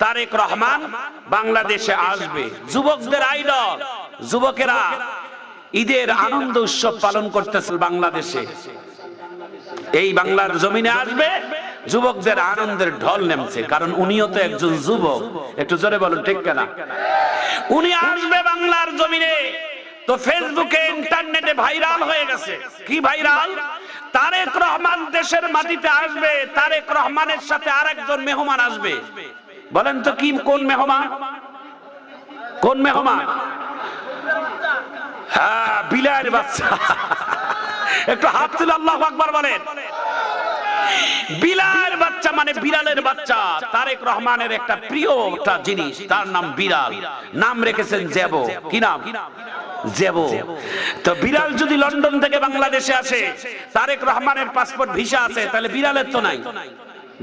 তারেক রহমান বাংলাদেশে আসবে। যুবকদের আইডল, যুবকেরা ঈদের আনন্দ উৎসব পালন করতেছে বাংলাদেশে। এই বাংলার জমিনে আসবে, যুবকদের আনন্দের ঢল নেমছে, কারণ উনিও তো একজন যুবক। একটু জোরে বলুন ঠিক কিনা? উনি আসবে বাংলার জমিনে। তো ফেসবুকে ইন্টারনেটে ভাইরাল হয়ে গেছে। কি ভাইরাল? তারেক রহমান দেশের মাটিতে আসবে, তারেক রহমানের সাথে আরেকজন মেহমান আসবে। বলেন তো কি, কোন মেহমান? কোন মেহমান? হ্যাঁ, বিলালের বাচ্চা। একটু হাত তুলে আল্লাহু আকবার বলেন। বিলালের বাচ্চা মানে বিড়ালের বাচ্চা। তারেক রহমানের একটা প্রিয় একটা জিনিস, তার নাম বিড়াল। নাম রেখেছেন জেবো। কি নাম? জেবো। তো বিড়াল যদি লন্ডন থেকে বাংলাদেশে আসে, তারেক রহমানের পাসপোর্ট ভিসা আছে, তাহলে বিড়ালের তো নাই,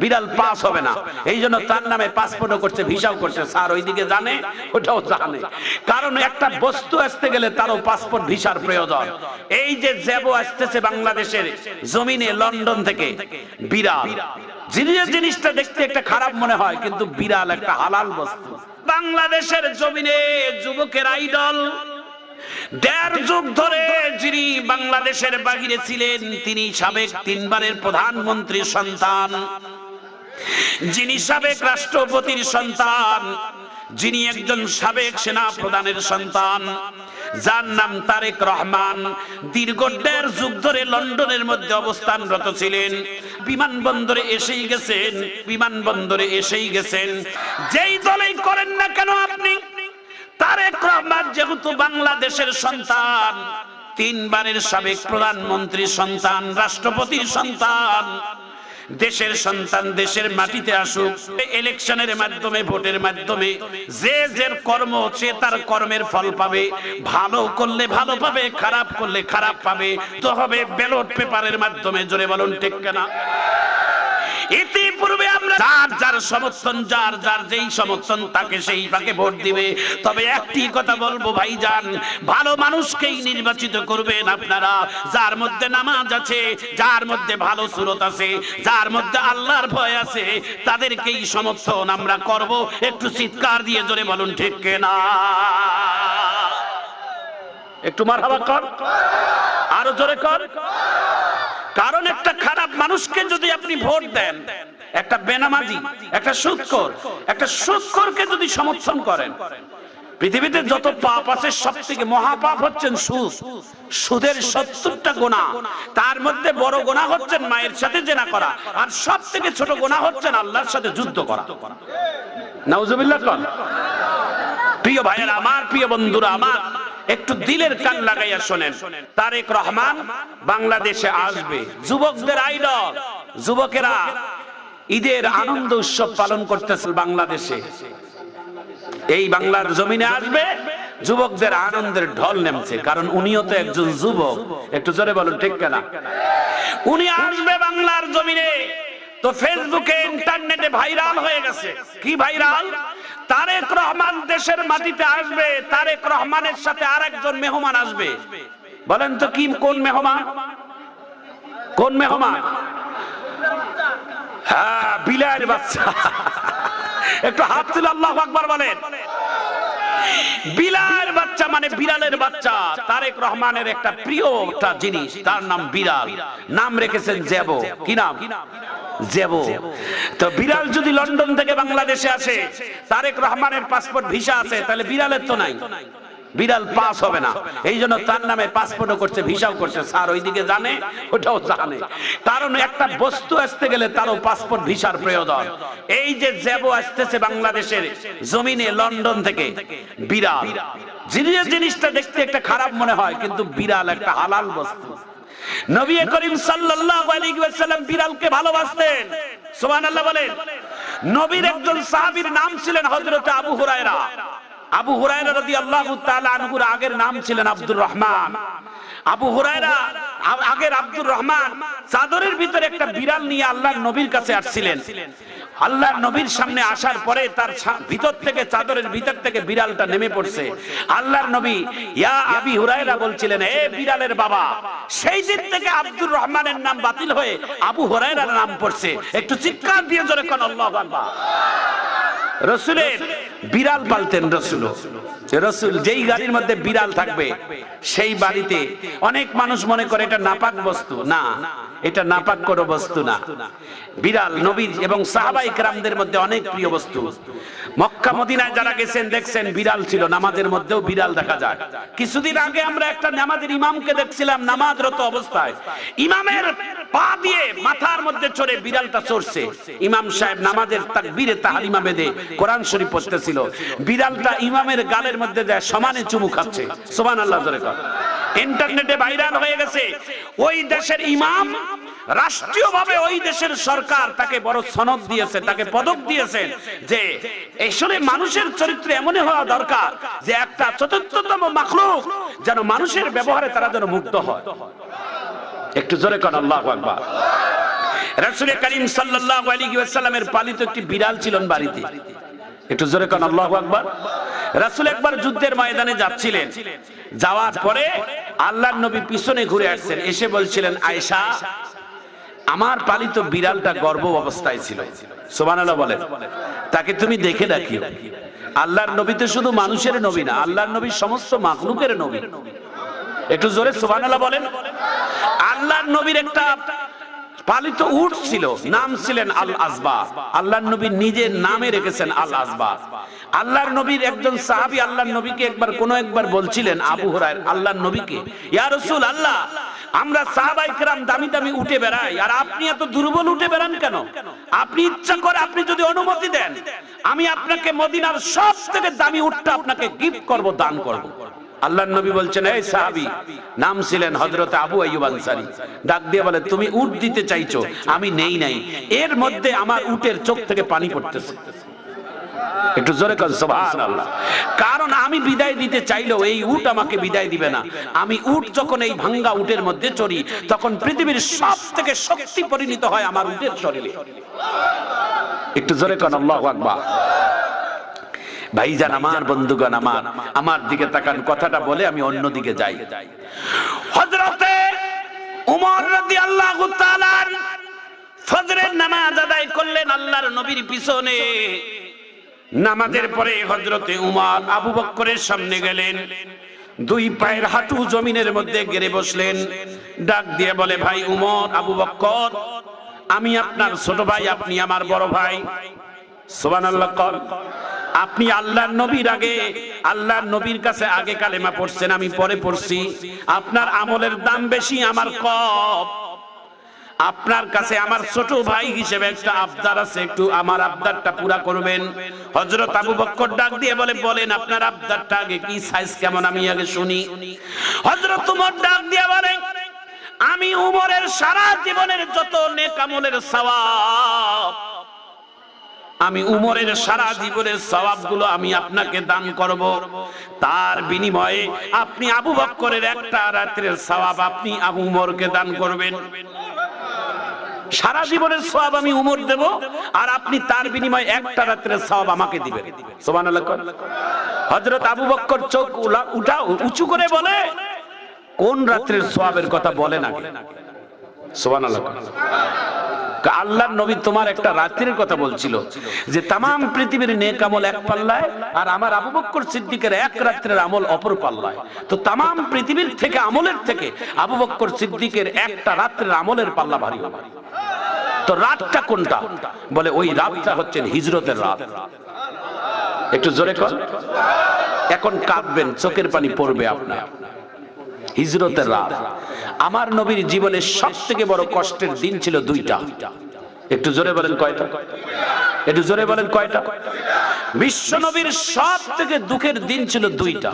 বিড়াল পাস হবে না। এই জন্য তার নামে পাসপোর্টও করছে, ভিসাও করছে। স্যার ওইদিকে জানে, ওটাও জানে, কারণ একটা বস্তু আসতে গেলে তারও পাসপোর্ট ভিসার প্রয়োজন। এই যে জেবো আসতেছে বাংলাদেশের জমিনে লন্ডন থেকে, বিড়াল। জিনিসটা দেখতে একটা খারাপ মনে হয়, কিন্তু বিড়াল একটা হালাল বস্তু। বাংলাদেশের জমিনে যুবকের আইডল, ১.৫ যুগ ধরে যিনি বাংলাদেশের বাহিরে ছিলেন, তিনি সাবেক ৩ বারের প্রধানমন্ত্রীর সন্তান, যিনি সাবেক রাষ্ট্রপতির সন্তান, যিনি একজন সাবেক সেনা প্রধানের সন্তান, যার নাম তারেক রহমান। দীর্ঘ ১.৫ যুগ ধরে লন্ডনের মধ্যে অবস্থানরত ছিলেন। বিমানবন্দরে এসেই গেছেন, বিমানবন্দরে এসেই গেছেন। যেই দলেই করেন না কেন আপনি, তারেক রহমান যেহেতু বাংলাদেশের সন্তান, ৩ বারের সাবেক প্রধানমন্ত্রীর সন্তান, রাষ্ট্রপতির সন্তান, দেশের সন্তান, দেশের মাটিতে আসুক। ইলেকশনের মাধ্যমে, ভোটের মাধ্যমে যে যার কর্ম, সে তার কর্মের ফল পাবে। ভালো করলে ভালো পাবে, খারাপ করলে খারাপ পাবে। তো হবে ব্যালট পেপারের মাধ্যমে। জোরে বলুন ঠিক কিনা? ইতিপূর্বে আমরা যার যার সমর্থন, যার যার যেই সমর্থন, তাকে সেই পাকে ভোট দিবে। তবে একটি কথা বলবো ভাইজান, ভালো মানুষকেই নির্বাচিত করবেন আপনারা। যার মধ্যে নামাজ আছে, যার মধ্যে ভালো সুরত আছে, যার মধ্যে আল্লাহর ভয় আছে, তাদেরকেই সমর্থন আমরা করব। একটু চিৎকার দিয়ে জোরে বলুন ঠিক কিনা? একটু মারহাবা কর, আরো জোরে কর। কারণ একটা খারাপ মানুষকে যদি আপনি ভোট দেন, একটা বেনামাজি, একটা সুদখোর, একটা সুদখোরকে যদি সমর্থন করেন, পৃথিবীতে যত পাপ আছে সব থেকে মহাপাপ হচ্ছেন সুদ। সুদের ৭০টা গুনাহ, তার মধ্যে বড় গুনাহ হচ্ছেন মায়ের সাথে জেনা করা, আর সব থেকে ছোট গুনাহ হচ্ছেন আল্লাহর সাথে যুদ্ধ করা। নাউজুবিল্লাহ কর। প্রিয় ভাইয়েরা আমার, প্রিয় বন্ধুরা আমার, একটু দিলের কান লাগাইয়া শোনেন। তারেক রহমান বাংলাদেশে আসবে। যুবকদের আইডল, যুবকেরা ঈদের আনন্দ উৎসব পালন করতেছে বাংলাদেশে। এই বাংলার জমিনে আসবে, যুবকদের আনন্দের ঢল নেমছে, কারণ উনিও তো একজন যুবক। একটু জোরে বলুন ঠিক কিনা? উনি আসবে বাংলার জমিনে। তো ফেসবুকে ইন্টারনেটে ভাইরাল হয়ে গেছে। কি ভাইরাল? তারেক রহমান দেশের মাটিতে আসবে, তারেক রহমানের সাথে আরেকজন মেহমান আসবে। বলেন তো কি, কোন মেহমান? কোন মেহমান? হ্যাঁ, বিলালের বাচ্চা। একটু হাত তুলে আল্লাহু আকবার বলেন। বিলালের বাচ্চা মানে বিড়ালের বাচ্চা। তারেক রহমানের একটা প্রিয় একটা জিনিস, তার নাম বিড়াল। নাম রেখেছেন জেবো। কি নাম? জেবো। তো বিড়াল যদি লন্ডন থেকে বাংলাদেশে আসে, তারেক রহমানের পাসপোর্ট ভিসা আছে, তাহলে বিড়ালের তো নাই, বিড়াল পাস হবে না। এই জন্য তার নামে পাসপোর্টও করছে, ভিসাও করছে। স্যার ওইদিকে জানে, ওটাও জানে, কারণ একটা বস্তু আসতে গেলে তারও পাসপোর্ট ভিসার প্রয়োজন। এই যে জেবো আসতেছে বাংলাদেশের জমিনে লন্ডন থেকে, বিড়াল। জিনিসটা দেখতে একটা খারাপ মনে হয়, কিন্তু বিড়াল একটা হালাল বস্তু। নবী করিম সাল্লাল্লাহু আলাইহি ওয়াসাল্লাম বিড়ালকে ভালোবাসতেন। সুবহানাল্লাহ বলেন। নবীর একজন সাহাবীর নাম ছিলেন হযরত আবু হুরায়রা। আবু হুরায়রা রাদিয়াল্লাহু তাআলা আনহুর আগের নাম ছিলেন আব্দুর রহমান। আবু হুরায়রা আগের আব্দুর রহমান চাদরের ভিতরে একটা বিড়াল নিয়ে আল্লাহর নবীর কাছে আসছিলেন। আল্লাহর নবীর সামনে আসার পরে তার ভিতর থেকে, চাদরের ভিতর থেকে বিড়ালটা নেমে পড়ছে। আল্লাহর নবী ইয়া আবি হুরায়রা বলছিলেন, এ বিড়ালের বাবা। সেই দিন থেকে আব্দুর রহমানের নাম বাতিল হয়ে আবু হুরায়রার নাম পড়ছে। একটু চিৎকার দিয়ে জোরে কোন আল্লাহু আকবার। রসুলের বিড়াল পালতেন রসুল। রসুল যেই গাড়ির মধ্যে বিড়াল থাকবে সেই বাড়িতে অনেক মানুষ মনে করে এটা নাপাক বস্তু, না, এটা নাপাক কোনো বস্তু না। বিড়াল নবীর এবং সাহাবায়ে কেরামদের মধ্যে অনেক প্রিয় বস্তু। মক্কা মদিনায় যারা গেছেন দেখছেন বিড়াল ছিল, নামাজের মধ্যেও বিড়াল দেখা যায়। কিছুদিন আগে আমরা একটা নামাজের ইমামকে দেখছিলাম নামাজরত অবস্থায় ইমামের পা দিয়ে মাথার মধ্যে চড়ে বিড়ালটা চড়ছে। ইমাম সাহেব নামাজের তাকবীরে তাহরিমা বেঁধে কোরআন শরীফ পড়তেছিল, বিড়ালটা ইমামের গালের মধ্যে যায় সমানে চুমু খাচ্ছে। সুবহানাল্লাহ জোরে কর। ইন্টারনেটে ভাইরাল হয়ে গেছে। ওই দেশের ইমাম, রাষ্ট্রীয়ভাবে ওই দেশের সরকার তাকে বড় সনদ দিয়েছে, তাকে পদক দিয়েছে যে আসলে মানুষের চরিত্র এমনই হওয়া দরকার যে একটা চতুর্থতম মাখলুক যেন মানুষের ব্যবহারে তারা যেন মুগ্ধ হয়। একটু জোরে কর আল্লাহু আকবার। রাসূল করিম সাল্লাল্লাহু আলাইহি ওয়াসাল্লামের পালিত একটি বিড়াল ছিল বাড়িতে। একটু জোরে কর আল্লাহু আকবার। রাসূল একবার যুদ্ধের ময়দানে যাচ্ছিলেন, যাওয়ার পরে আল্লাহর নবী পিছনে ঘুরে আসছেন, এসে বলছিলেন, আয়েশা, আমার পালিত বিড়ালটা গর্ভ অবস্থায় ছিল। সুবহানাল্লাহ বলেন। তাকে তুমি দেখে রাখিও। আল্লাহর নবী তো শুধু মানুষের নবী না, আল্লাহর নবী সমস্ত মাখলুকের নবী। একটু জোরে সুবহানাল্লাহ বলেন। আল্লাহর নবীর একটা পালিত উট ছিল, নাম ছিলেন আল আজবা। আল্লাহর নবী নিজের নামে রেখেছেন আল আজবা। আল্লাহর নবীর একজন সাহাবী আল্লাহর নবীকে একবার বলছিলেন, আবু হুরায়রা, আল্লাহর নবীকে, ইয়া রাসূলুল্লাহ, আমরা সাহাবায়ে কেরাম দামি দামি উঠে বেড়াই, আর আপনি এত দুর্বল উঠে বেড়ান কেন? আপনি ইচ্ছা করে, আপনি যদি অনুমতি দেন, আমি আপনাকে মদিনার সবথেকে দামি উটটা আপনাকে গিফট করব, দান করব। আল্লাহর নবী বলছেন, এই সাহাবী, নাম ছিলেন হযরত আবু আইয়ুব আনসারী, ডাক দিয়ে বলে, তুমি উট দিতে চাইছো, আমি নেই নাই, এর মধ্যে আমার উটের চোখ থেকে পানি পড়তেছে। একটু জোরে কর সুবহানাল্লাহ। কারণ আমি বিদায় দিতে চাইলেও এই উট আমাকে বিদায় দিবে না। আমি উট যখন এই ভাঙ্গা উটের মধ্যে চড়ি, তখন পৃথিবীর সবথেকে শক্তি পরিণত হয় আমার উটের শরীরে। একটু জোরে কর আল্লাহু আকবার। ভাইজান আমার, বন্ধুগণ আমার, আমার দিকে তাকান, কথাটা বলে আমি অন্য দিকে যাই। হযরতে উমর রাদিয়াল্লাহু তাআলা ফজরের নামাজ আদায় করলেন আল্লাহর নবীর পিছনে। নামাজের পরে হযরতে উমর আবু বকরের সামনে গেলেন, দুই পায়ের হাঁটু জমিনের মধ্যে গেড়ে বসলেন, ডাক দিয়ে বলে, ভাই উমর, আবু বকর, আমি আপনার ছোট ভাই, আপনি আমার বড় ভাই। সুবহানাল্লাহ। আপনি আল্লাহর নবীর আগে, আল্লাহর নবীর কাছে আগে কালেমা পড়ছেন, আমি পরে পড়ছি। আপনার আমলের দাম বেশি, আমার কম। আপনার কাছে আমার ছোট ভাই হিসেবে একটা আবদার আছে, একটু আমার আবদারটা পুরা করবেন। হযরত আবু বকর ডাক দিয়ে বলে, বলেন আপনার আবদারটা আগে কি, সাইজ কেমন, আমি আগে শুনি। হযরত উমর ডাক দিয়ে বলে, আমি উমরের সারা জীবনের যত নেক আমলের সওয়াব, আমি উমরের সারা জীবনের সওয়াবগুলো আমি আপনাকে দান করব। তার বিনিময়ে আপনি আবু বকরের একটা রাতের সওয়াব আপনি আবু উমরকে দান করবেন। সারা জীবনের সওয়াব আমি উমর দেব, আর আপনি তার বিনিময়ে একটা রাতের সওয়াব আমাকে দিবেন। সুবহানাল্লাহ। হযরত আবু বকর চোখ উঁচু করে বলে, কোন রাতের সওয়াবের কথা বলেন আগে। সুবহানাল্লাহ। আল্লাহর নবী তোমার একটা রাতের কথা বলছিল, যে তামাম পৃথিবীর নেক আমল এক পাল্লায়, আর আমার আবু বকর সিদ্দিকের এক রাতের আমল অপর পাল্লায়। তো তামাম পৃথিবীর থেকে আমলের থেকে আবু বকর সিদ্দিকের একটা রাতের আমলের পাল্লা ভারী হবে। তো রাতটা কোনটা? বলে ওই রাতটা হচ্ছে হিজরতের রাত। একটু জোরে কর। এখন কাঁদবেন, চোখের পানি পড়বে আপনার। হিজরতের রাত। আমার নবীর জীবনের সবথেকে বড় কষ্টের দিন ছিল দুইটা। একটু জোরে বলেন কয়টা? একটু জোরে বলেন কয়টা? বিশ্ব নবীর সবথেকে দুঃখের দিন ছিল দুইটা।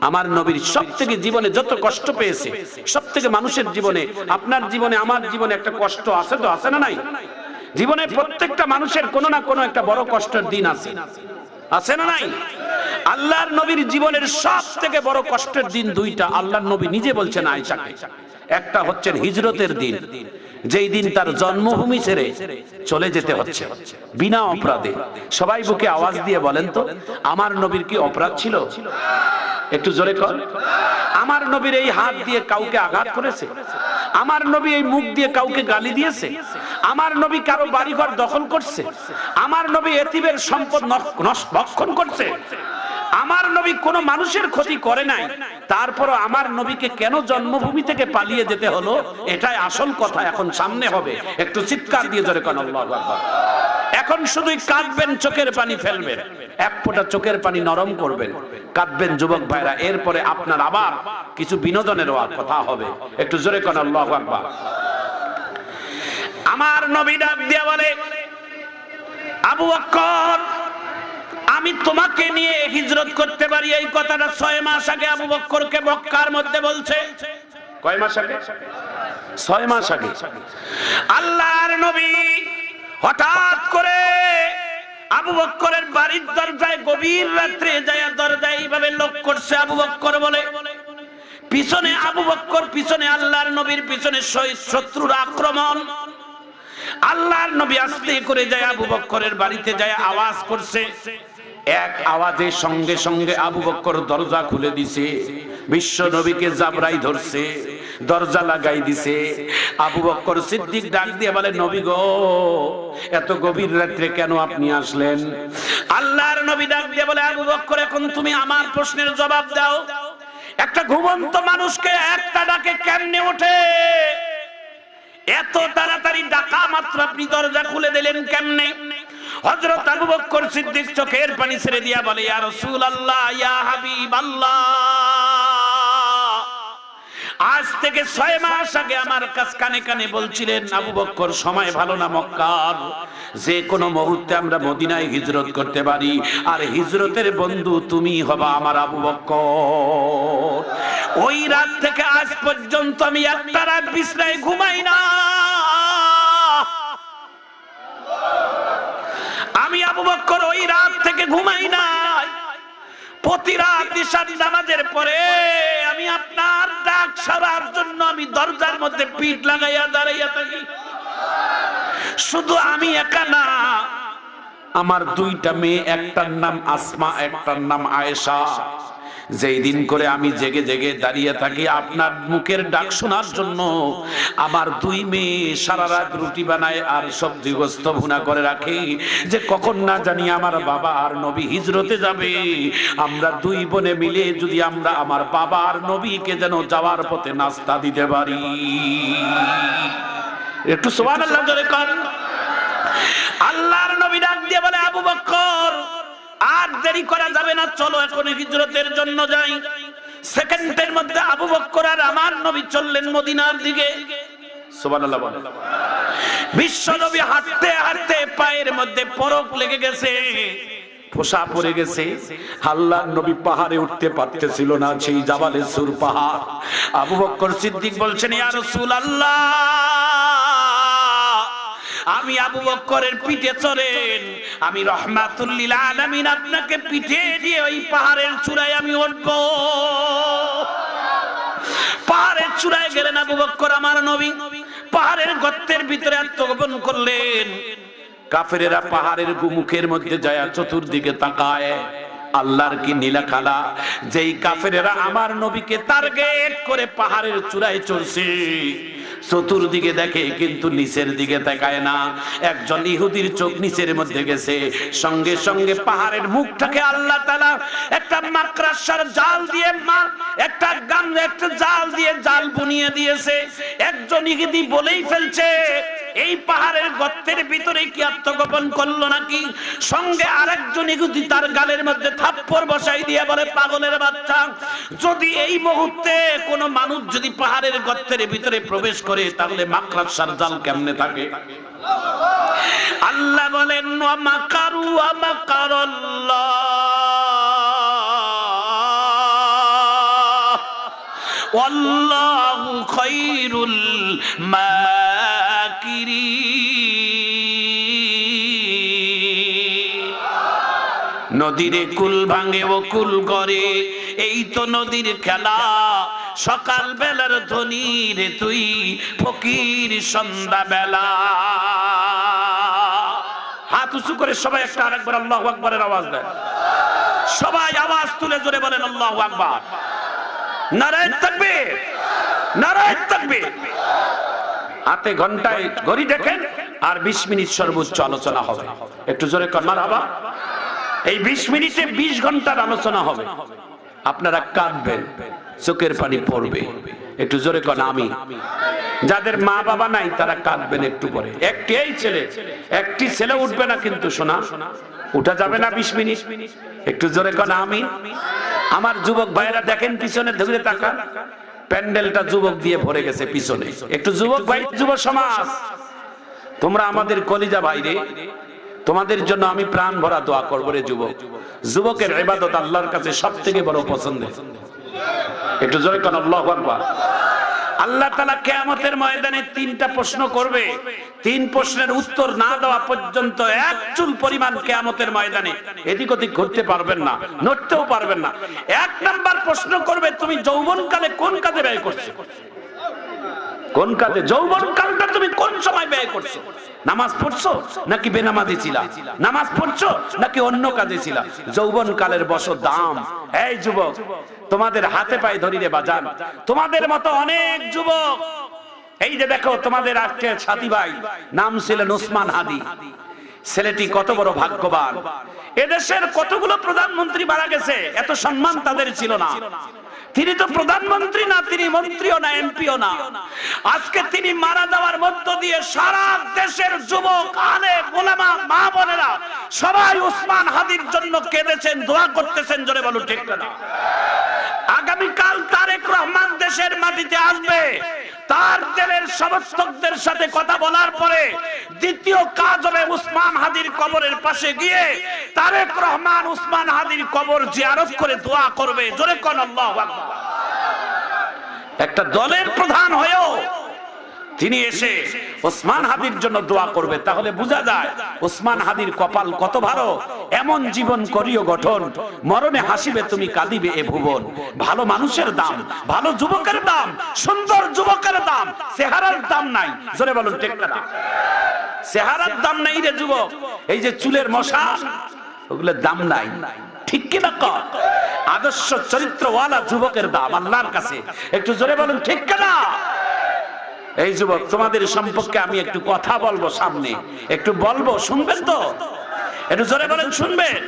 আমার নবীর সবথেকে জীবনে যত কষ্ট পেয়েছে, সবথেকে মানুষের জীবনে, আপনার জীবনে, আমার জীবনে একটা কষ্ট আছে, তো আছে না নাই? জীবনে প্রত্যেকটা মানুষের কোনো না কোনো একটা বড় কষ্টের দিন আছে, আছে না নাই? আল্লাহর নবীর জীবনের সবথেকে বড় কষ্টের দিন দুইটা। আল্লাহর নবী নিজে বলছেন আয়েশাকে, একটা হচ্ছে হিজরতের দিন, যেই দিন তার জন্মভূমি ছেড়ে চলে যেতে হচ্ছে বিনা অপরাধে। সবাই বুকে আওয়াজ দিয়ে বলেন তো, আমার নবীর কি অপরাধ ছিল? একটু জোরে কর। আমার নবীর এই হাত দিয়ে কাউকে আঘাত করেছে? আমার নবী এই মুখ দিয়ে কাউকে গালি দিয়েছে? আমার নবী কারো বাড়িঘর দখল করছে? আমার নবী এতিমের সম্পদ ভক্ষণ করছে? আমার নবী কোনো মানুষের ক্ষতি করে নাই, তারপরও আমার নবীকে কেন জন্মভূমি থেকে পালিয়ে যেতে হলো? এটাই আসল কথা এখন সামনে হবে। একটু চিৎকার দিয়ে জোরে কোন আল্লাহু আকবার। এখন শুধুই কাঁদবেন, চোখের পানি ফেলবেন, এক ফোঁটা চোখের পানি নরম করবেন, কাঁদবেন যুবক ভাইরা। এরপরে আপনার আবার কিছু বিনোদনের কথা হবে। একটু জোরে কোন আল্লাহু আকবার। আমার নবী ডাক দিয়া বলে, আবু বকর, আমি তোমাকে নিয়ে হিজরত করতে পারি। এই কথাটা 6 মাস আগে আবু বকরকে মক্কার মধ্যে বলছে। কয় মাস আগে? 6 মাস আগে। আল্লাহর নবী হঠাৎ করে আবু বকরের বাড়ির দরজায় গভীর রাত্রে যায়, দরজায় এইভাবে লক করছে। আবু বকর বলে, পিছনে আবু বকর, পিছনে আল্লাহর নবীর পিছনে শত্রুর আক্রমণ। আল্লাহর নবী আস্তে করে যায় আবু বকরের বাড়িতে যায়, আওয়াজ করছে। এক আওয়াজে সঙ্গে সঙ্গে আবু বকর দরজা খুলে দিছে। বিশ্ব নবীকে জাবরাই ধরছে, দরজা লাগাই দিছে। আবু বকর সিদ্দিক ডাক দিয়ে বলে, নবী গো, এত গভীর রাত্রে কেন আপনি আসলেন? আল্লাহর নবী ডাক দিয়ে বলে, আবু বকর, এখন তুমি আমার প্রশ্নের জবাব দাও। একটা ঘুমন্ত মানুষকে একটা ডাকে কেমনে ওঠে? এত তাড়াতাড়ি ডাকা মাত্র আপনি দরজা খুলে দিলেন কেমনে? হযরত আবু বকর সিদ্দিক চোখের পানি ছেড়ে দিয়া বলে, ইয়া রাসূলুল্লাহ, ইয়া হাবিবাল্লাহ, আজ থেকে 6 মাস আগে আমার কানে কানে বলছিলেন, আবু বকর, সময় ভালো না মক্কার, যে কোনো মুহূর্তে আমরা মদিনায় হিজরত করতে পারি, আর হিজরতের বন্ধু তুমি হবা আমার আবু বকর। ওই রাত থেকে আজ পর্যন্ত আমি একটা রাত বিছানায় ঘুমাই না। আমি আবু বকর ওই রাত থেকে ঘুমাই না। প্রতি রাত ইশার নামাজের পরে আমি আপনার ডাক সারার জন্য আমি দরজার মধ্যে পিঠ লাগাইয়া দাঁড়াইয়া থাকি। শুধু আমি একা না, আমার 2টা মেয়ে, একটার নাম আসমা, একটার নাম আয়েশা। যেই দিন করে আমি জেগে জেগে দাঁড়িয়ে থাকি আপনার মুখের ডাক শোনার জন্য, আমার 2 মেয়ে সারা রাত রুটি বানায় আর সবজি গোস্ত ভুনা করে রাখে, যে কখন না জানি আমার বাবা আর নবী হিজরতে যাবে, আমরা 2 বোনে মিলে যদি আমরা আমার বাবা আর নবীকে যেন যাওয়ার পথে নাস্তা দিতে পারি। একটু সুবহানাল্লাহ জোরে কর। আল্লাহর নবী ডাক দিয়ে বলে, আবু বকর, আর দেরি করা যাবে না, চলো এখন হিজরতের জন্য যাই। সেকেন্ডের মধ্যে আবু বকর আর আমার নবী চললেন মদিনার দিকে। সুবহানাল্লাহ বলেন। বিশ্ব নবী হাঁটতে হাঁটতে পায়ের মধ্যে পরক লেগে গেছে, ফোসা পড়ে গেছে। আল্লাহর নবী পাহাড়ে উঠতে পারতেছিল না, সেই জাবালে সুর পাহাড়। আবু বকর সিদ্দিক বলছেন, ইয়া রাসূলুল্লাহ, আমি আবু বকরের পিঠে চড়েন, আমি রহমাতুল লিল আলামিন আপনাকে পিঠে দিয়ে ওই পাহাড়ের চূড়ায় আমি উঠব। পাহাড়ের চূড়ায় গেলেন আবু বকর আমার নবী, পাহাড়ের গর্তের ভিতরে আত্মগোপন করলেন। কাফেরেরা পাহাড়ের মুখের মধ্যে যায় চতুর্দিকে তাকায়, আল্লাহর কি নীলা খালা, যেই কাফেরেরা আমার নবীকে টার্গেট করে পাহাড়ের চূড়ায় চড়ছে, চতুর্দিকে দেখে কিন্তু নিচের দিকে তাকায় না। একজন ইহুদির চোখ নিচের মধ্যে গেছে, সঙ্গে সঙ্গে পাহাড়ের মুখটাকে আল্লাহ তাআলা একটা মাকড়সার জাল দিয়ে একটা জাল দিয়ে জাল বুনিয়ে দিয়েছে। একজন ইহুদি বলেই ফেলছে, এই পাহাড়ের গর্তের ভিতরে কি আত্মগোপন করলো নাকি? সঙ্গে আরেকজন ইহুদি তার গালের মধ্যে থাপ্পড় বসাই দিয়ে বলে, পাগলের বাচ্চা, যদি এই মুহূর্তে কোনো মানুষ যদি পাহাড়ের গর্তের ভিতরে প্রবেশ করে, তাহলে মাকড়সার জাল কেমনে থাকে? আল্লাহ বলেন, ওয়া মাকারু ওয়া মাকারাল্লাহ ওয়াল্লাহু খায়রুল মাকিরিন। নদীরে কুল ভাঙে ও কুল করে, এই তো নদীর খেলা। সকাল বেলার ধ্বনি রে তুই ফকির সন্ধ্যা বেলা। হাত উঁচু করে সবাই একটা আরেকবার আল্লাহু আকবারের আওয়াজ দেন। সবাই আওয়াজ তুলে জোরে বলেন আল্লাহু আকবার। নারায়ে তাকবীর, নারায়ে তাকবীর। হাতে ঘন্টায় ঘড়ি দেখেন, আর 20 মিনিট সর্বোচ্চ আলোচনা হবে। একটু জোরে কর মারহাবা। এই 20 মিনিটে 20 ঘন্টার আলোচনা হবে। আপনারা কাঁদবেন, চোখের পানি পড়বে। একটু জোরে কর আমিন। যাদের মা বাবা নাই তারা কাঁদবেন একটু পরে। একটি ছেলে উঠবে না কিন্তু শোনা, উঠা যাবে না 20 মিনিট। একটু জোরে কর আমিন। আমার যুবক ভাইরা দেখেন পিছনে ধরে তাকান, প্যান্ডেলটা যুবক দিয়ে ভরে গেছে পিছনে। একটু যুবক ভাই, যুব সমাজ, তোমরা আমাদের কলিজা ভাইরে, তোমাদের জন্য আমি প্রাণ ভরা দোয়া করব রে যুবক। যুবকের ইবাদত আল্লাহর কাছে সবথেকে বড় পছন্দের। একটু জোরে কোন আল্লাহু আকবার। আল্লাহ তাআলা কিয়ামতের ময়দানে 3টা প্রশ্ন করবে। 3 প্রশ্নের উত্তর না দেওয়া পর্যন্ত এক চুল পরিমাণ কিয়ামতের ময়দানে এদিক ওদিক ঘুরতে পারবেন না, নড়তেও পারবেন না। 1 নাম্বার প্রশ্ন করবে, তুমি যৌবনকালে কোন কাজে ব্যয় করছো? কোন কাজে? যৌবনকালটা তুমি কোন সময় ব্যয় করছো? নামাজ পড়ছো নাকি বেনামাজি ছিলা? নামাজ পড়ছো নাকি অন্য কাজে ছিলা? যৌবনকালের বড় দাম। এই যুবক, তোমাদের হাতে পায়ে ধরি রে বাজান, তোমাদের মতো অনেক যুবক, এই যে দেখো তোমাদের আজকে সাথী ভাই, নাম ছিলেন ওসমান হাদি। ছেলেটি কত বড় ভাগ্যবান। এদেশের কতগুলো প্রধানমন্ত্রী মারা গেছে, এত সম্মান তাদের ছিল না। তিনি তো প্রধানমন্ত্রী না, তিনি মন্ত্রীও না, এমপিও না। আজকে তিনি মারা যাওয়ার মধ্য দিয়ে সারা দেশের যুবক, আলেম, উলামা, মা বোনেরা সবাই ওসমান হাদির জন্য কেঁদেছেন, দোয়া করতেছেন। জোরে বলো ঠিক না? আগামীকাল তারেক রহমান দেশের মাটিতে আসবে। তার জেলের সমর্থকদের সাথে কথা বলার পরে দ্বিতীয় কাজ হবে ওসমান হাদির কবরের পাশে গিয়ে তারেক রহমান ওসমান হাদির কবর জিয়ারত করে দোয়া করবে। জোরে কোন আল্লাহু আকবার। একটা দলের প্রধান হয়েও তিনি এসে ওসমান হাদির জন্য দোয়া করবে, তাহলে বোঝা যায় ওসমান হাদির কপাল কত ভালো। এমন জীবন করিও গঠন, মরণে হাসিবে তুমি কাঁদিবে এ ভুবন। ভালো মানুষের দাম, ভালো যুবকের দাম, সুন্দর যুবকের দাম, চেহারার দাম নাই। জোরে বলুন ঠিক না? চেহারার দাম নাই রে যুবক। এই যে চুলের মশা, ওগুলোর দাম নাই। ঠিক কি না? আদর্শ চরিত্রওয়ালা যুবকের দাম আল্লাহর কাছে। একটু জোরে বলুন ঠিক না? এই যুবক, তোমাদের সম্পর্কে আমি একটু কথা বলবো, সামনে একটু বলবো, শুনবেন তো? একটু জোরে বলেন শুনবেন।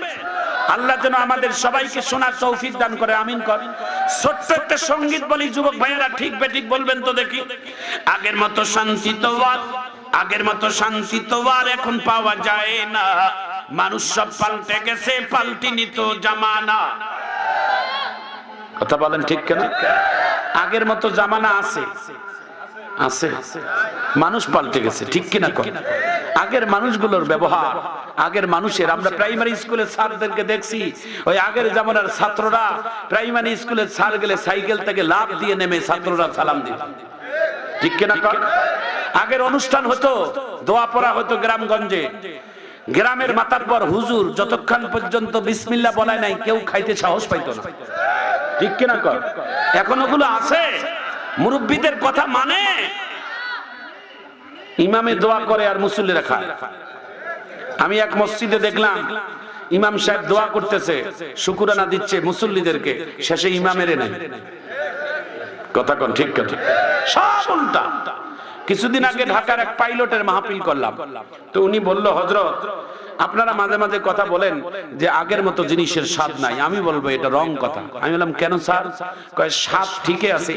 আল্লাহ যেন আমাদের সবাইকে শোনার তৌফিক দান করে, আমিন কর। ছোট্ট একটা সঙ্গীত বলি, যুবক ভাইয়েরা ঠিক বেঠিক বলবেন তো দেখি। আগের মতো শান্তি তো আর, আগের মতো শান্তি তো আর এখন পাওয়া যায় না। মানুষ সব পাল্টে গেছে, পাল্টিনি তো জামানা। কথা বলেন ঠিক কেন? আগের মতো জামানা আছে, আছে, মানুষ পাল্টে গেছে, ঠিক কিনা? আগের মানুষগুলোর ব্যবহার, আগের মানুষের, আমরা প্রাইমারি স্কুলের স্যারদেরকে দেখছি, ওই আগের জামানার ছাত্ররা প্রাইমারি স্কুলের স্যার গেলে সাইকেল থেকে লাফ দিয়ে নেমে ছাত্ররা সালাম দিত, ঠিক কিনা? আগের অনুষ্ঠান হতো, দোয়া পড়া হতো গ্রামগঞ্জে। গ্রামের মাতাব্বর হুজুর যতক্ষণ পর্যন্ত বিসমিল্লাহ বলায় নাই কেউ খাইতে সাহস পাইতো না, ঠিক কিনা? এখন ওগুলো আছে? মুরব্বীদের কথা মানে? ইমামে দোয়া করে আর মুসল্লিরা খায়। আমি এক মসজিদে দেখলাম ইমাম সাহেব দোয়া করতেছে, শুকরানা দিচ্ছে মুসল্লিদেরকে, শেষে ইমামের নাই। কথা কোন ঠিক কথা? সব উল্টা। কিছুদিন আগে ঢাকার এক পাইলটের মাহফিল করলাম, তো উনি বলল, হযরত আপনারা মাঝে মাঝে কথা বলেন যে আগের মতো জিনিসের স্বাদ নাই। আমি বলবো এটা রং কথা। আমি বললাম কেন স্যার? কয় স্বাদ ঠিকই আছে,